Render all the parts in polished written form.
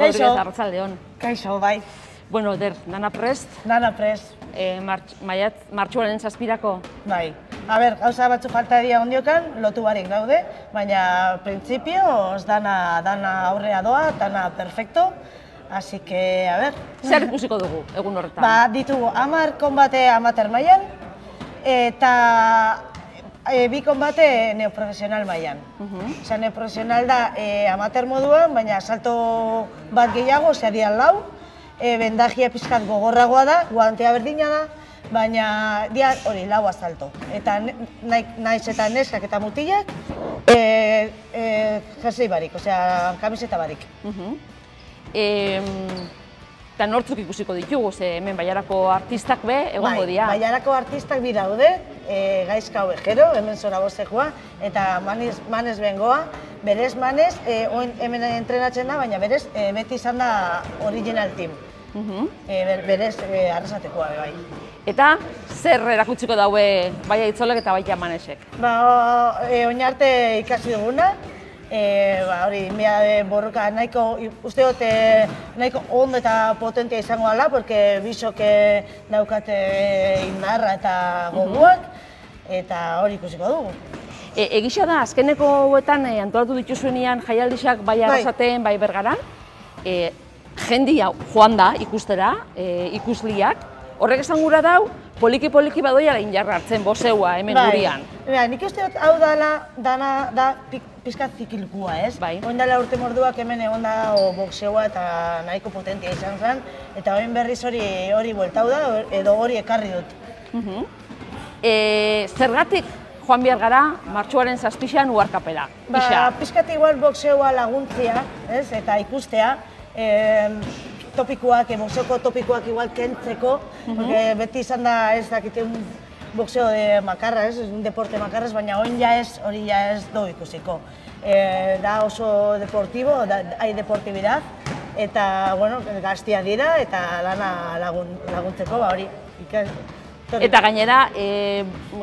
Rodríguez, arratsaldeon. Kaixo, bai. Bueno, dana prest? Dana prest. Martxoaren 7-ako? Bai. A ber, gauza batzu falta dira ondiokan, lotu barik daude, baina printzipioz dana aurrea doa, dana perfecto. Así que, a ber. Zer ikusiko dugu, egun horretan? Ba, ditugu 10 konbate amateur mailan, eta 2 konbate neoprofesional mailan. Osa, neoprofesional da amateur moduan, baina salto bat gehiago, osea dian 4, bendajia pixkat gogorragoa da, guantea berdina da, baina dia hori 4 asalto. Eta naiz eta neskak eta mutilak, jersei barik, osea, kamiseta barik. Eta nortzuk ikusiko ditugu, ze hemen Baiarako artistak be, egongo dira. Bai, Baiarako artistak bi daude, Gaizka Ovejero, hemen Zorabozekoa, eta Manez Bengoa. Berez Manez, hemen entrenatzen da, baina berez beti izan da original team. Berez arrasatekoa, bai. Eta zer erakutsiko daue bai Aitzolek eta baita Manezek? Ba, oin arte ikasi duguna, hori, borroka nahiko, uste dut nahiko ondo eta potentia izango dela, porque bisok daukate indarra eta goguak, eta hori ikusiko dugu. Egisa da, azkeneko hauetan antolatu dituzuenean jaialdixak bai Arrasaten, bai Bergaran, jendia joan da ikustera, ikusliak, horrek esan gura dau, poliki-poliki badoia indarra hartzen bozeua hemen gurian. Nik uste dut hau dana da pizkat zikilkua, ez? Oin dela urte morduak hemen egon da boxeoa eta nahiko potentia izan zen, eta oin berriz hori bueltau da, edo hori ekarri dut. Zergatik joan behar gara martxoaren 7an Uharkapera? Pizkat igual boxeoa laguntzia, eta ikustea, topikoak, boxeoko topikoak igual kentzeko, beti izan da ez dakite un boxeo de makarra, un deporte makarraz, baina hori ja ez do ikusiko. Da oso deportibo, hai deportibidad, eta gaztiak dira eta lana laguntzeko, hori. Eta gainera,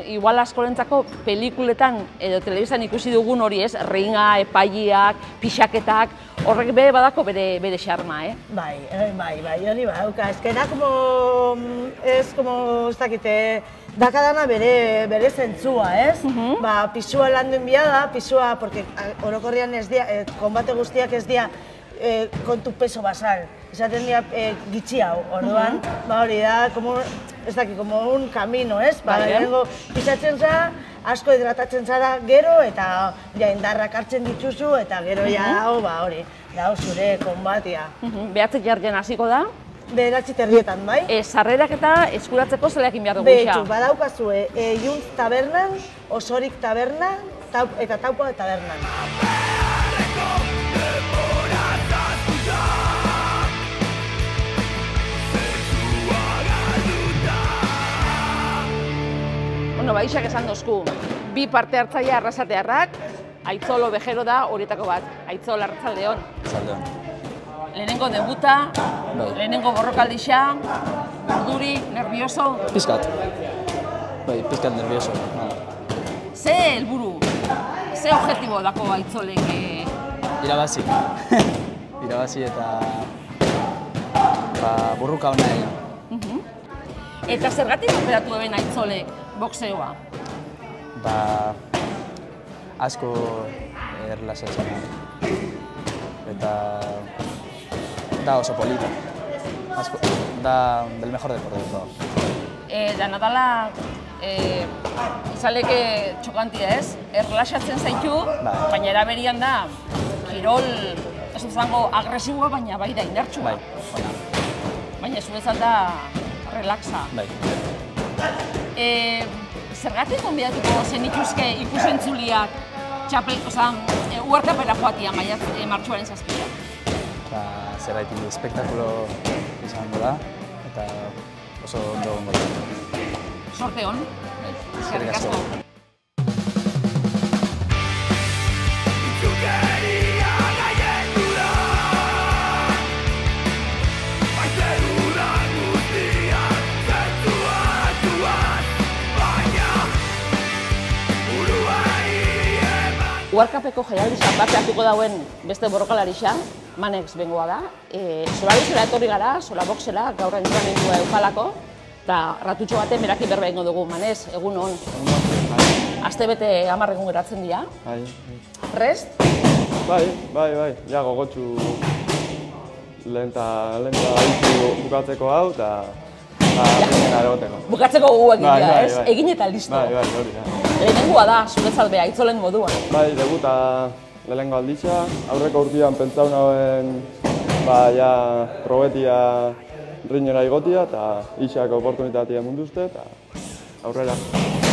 igual askorentzako pelikuletan edo telebistan ikusi dugun hori ez, ringa, epaileak, pixaketak, horrek be badako bere xarma, Bai, hori badauka. Ez que da ez dakite, dakadana bere zentzua, ez? Pisua landu enbia da, pisua, porque orokorrian ez dia, konbate guztiak ez dia kontu peso basal. Esaten dira gitxi hau, orduan, hori da, ez dakit, como un camino, ez? Pisatzen za, asko hidratatzen zara gero, eta indarrak hartzen dituzu, eta gero hau, hori, da zure konbatia. Behatzek jartzen hasiko da? 9:30, bai? Sarrerak eta eskuratzeko zelekin behar dugu isa? Behitu, badaukazue, Juntz tabernan, Osorik tabernan, eta Taupo tabernan. Baixak esan dozku, 2 parte hartzaile arrasatearrak, Aitzol Ovejero da horietako bat. Aitzol, arratsaldeon. Arratsaldeon. Lehenengo debuta, lehenengo borrokaldixa, urduri, nervioso? Pizkat. Bai, pizkat nervioso. Ze helburu, ze objektibo dako Aitzolek? Irabazi. Irabazi eta burruka hona egin. Eta zergatik operatu eben Aitzolek boxeoa? Asko erlaxatzen da. Eta da oso polita. Da del mejor deporte de todo. Dana dala, izaleke txokantia ez? Erlaxatzen zaitu, baina eraberian da, kirol, ez zango agresiboa, baina bai da indartsua. Baina zuezat da relaxa. Zergatik konbidatuko zenituzke ikusentzuliak Uharkapera joatia martxoaren 7an? Zergatik espektakulo izango da, eta oso ondo gongo da. Sorte hon, eskerrik asko. Uharkapeko jaialdi bat hartuko dauen beste borrokalarixa, Manex bengoa da. Zola etorri gara, zola boxela, gaur entrenamendua eukalako, eta ratutxo baten beraki berba egingo dugu. Manez, egun hon. Aste bete 10 egun geratzen dira. Prest? Bai. Ja, gogotxu lehen eta bukatzeko hau, eta egoteko. Bukatzeko gogu egitea, ez? Egin eta listo. Bai, hori da. Lehenengoa da, zuretzat beha, itzolen moduan. Bai, debuta lehenengo alditza. Aurreko urtean pentsau nauen, ja, probetia rinera igotia, eta isak oportunitatea munduzte, eta aurrera.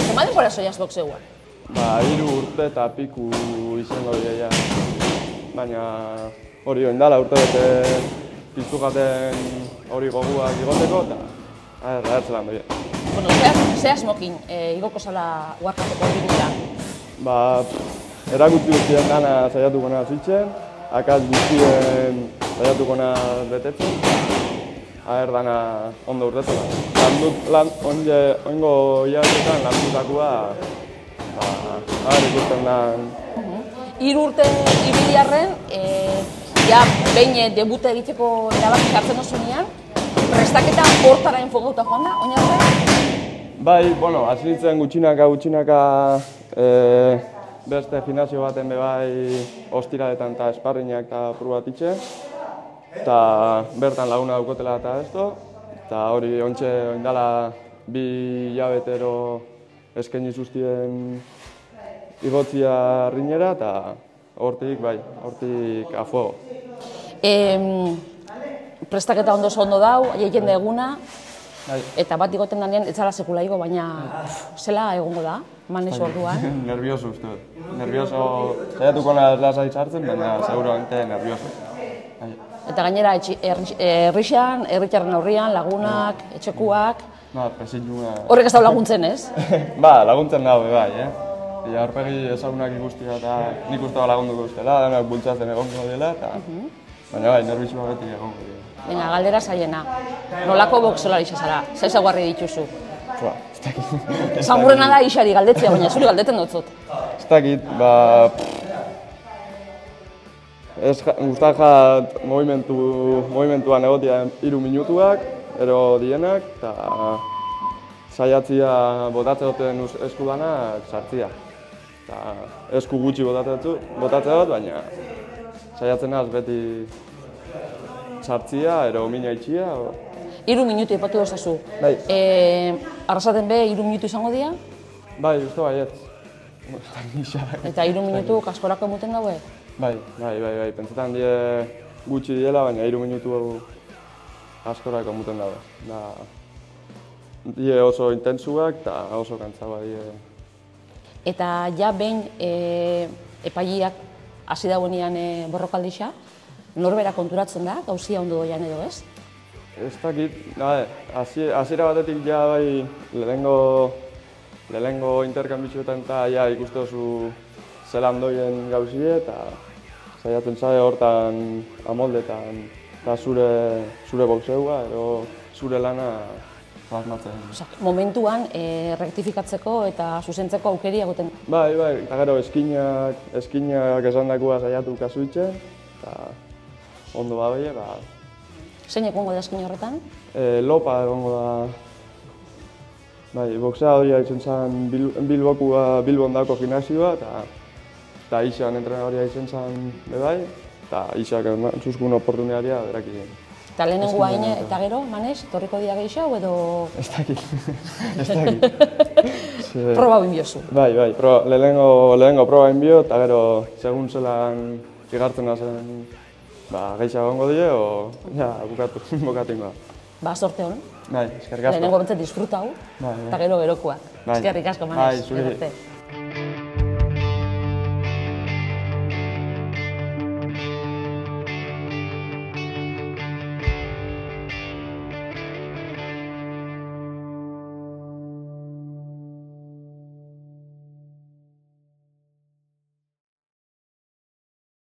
Zema denbora zoiaz boxeuan? 3 urte eta piku izango dira, baina hori oindala urte bete piztukaten hori goguak igoteko, eta erratzen lan dira. Bueno, ze asmokin igoko zala uarkateko hori dira? Erakutsi guztien dana saiatuko nahi zitzen, akaz guztien saiatuko nahi betetzen, dana ondo urtetzen. Oingo hilabetetan landutakoa ikusten da. 3 urte ibiliarren, behin debute egiteko erabaki hartzen osunean, prestaketa hortara enfogauta joan da, oinarren? Bai, hasi nintzen gutxinaka beste gimnasio baten bebai ostiraletan eta esparrinak eta probatitxe. Eta bertan laguna daukotela eta esto. Eta hori ontxe oindala 2 hilabetero eskaini zuztien igotzia rinera, eta hortik a fuego. Prestaketa ondo dau, aieien da eguna, eta bat igoten danean ez zara sekula igo, baina zela egongo da, Manex orduan. Nervioso uste dut. Nervioso, saiatuko naz lasai sartzen, baina seguramente nervioso. Eta gainera herrixan, herritxarren aurrian, lagunak, etxekuak. Horrek ez dau laguntzen, ez? Laguntzen dago, bai, aurpegi ezagunak ikustia eta nik uste lagunduko ustela, denak bultzatzen egongo dela, baina bai, nervizua beti egongo dela. Baina, galdera zaiena, nolako boxolari zara, ze ezaugarri dituzu? Ez dakit. Zamurrena da isari galdetzea, baina zuri galdeten dutzut. Ez dakit, guztak movimentuan egotia 3 minutuak, ero dienak, eta saiatzia botatze duten eskudanak sartzia. Esku gutxi botatze dut, baina saiatzen naz beti sartzia, ero mina itxia. 3 minutu ipatu dozazu. Bai. Arrasaten be 3 minutu izango dira? Bai, uste baietz. Eta 3 minutu kaskorako emuten daue? Bai. Pentsetan die gutxi diela, baina 3 minutu askorako emuten daue. Die oso intentsuak eta oso kantzaua die. Eta ja behin epaileak hasi dagoenean borrokaldixa, norbera konturatzen da, gauzia ondo doian edo ez? Ez dakit, hasiera batetik ja bai lehenengo interkanbitzuetan eta ja ikuste oso zelan doien gauzie eta saiatzen zare hortan amoldetan eta zure boxeua edo zure lana plasmatzen. Momentuan rektifikatzeko eta zuzentzeko aukeri egoten? Bai, eta gero eskinak esandakoa saiatu kasuitzen eta ondo badoie. Zein egongo da eskin horretan? Lopa egongo da. Bai, boxea hori izan zen Bilbon dako gimnasioa eta Ixan entrenadoria izan zen bebai, eta Ixak zuzkun oportunidaria beraki. Eta lehenengoa hain eta gero, Manex, torriko dira gehiago edo... Ez dakit. Proba hain biozu. Bai, lehenengo proba hain bio, eta gero segun zelan igartzen zen gehiago gongo die, bukatu ingo da. Sorte hon. Bai, eskerrik asko. Lehenengo bentzat disfruta hau, eta gero gerokoak. Eskerrik asko, Manex. Bai, zuri.